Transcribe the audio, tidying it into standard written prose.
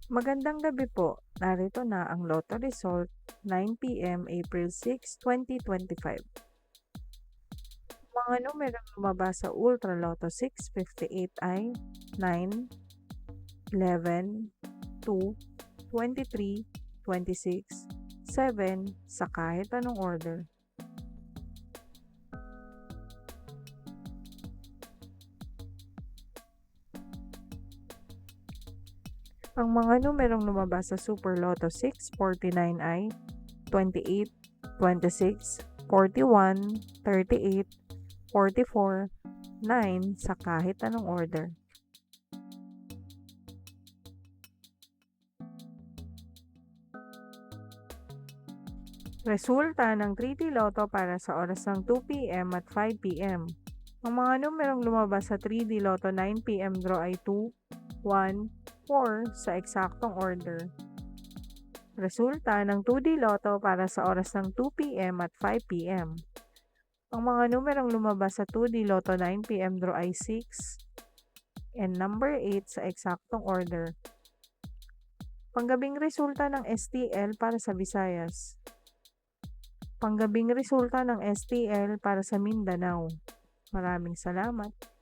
Magandang gabi po. Narito na ang Lotto result, 9 p.m. April 6, 2025. Mga numerong lumabas sa Ultra Lotto 658 ay 9, 11, 2, 23, 26, 7 sa kahit anong order. Ang mga numerong lumabas sa Super Lotto 649 ay 28, 26, 41, 38, 44, 9 sa kahit anong order. Resulta ng 3D Lotto para sa oras ng 2 p.m. at 5 p.m. Ang mga numerong lumabas sa 3D Lotto 9 p.m. draw ay 2, 1, 4 sa eksaktong order. Resulta ng 2D Lotto para sa oras ng 2 p.m. at 5 p.m. Ang mga numerong lumabas sa 2D Lotto 9 p.m. draw ay 6 and number 8 sa eksaktong order. Panggabing resulta ng STL para sa Visayas. Panggabing resulta ng STL para sa Mindanao. Maraming salamat.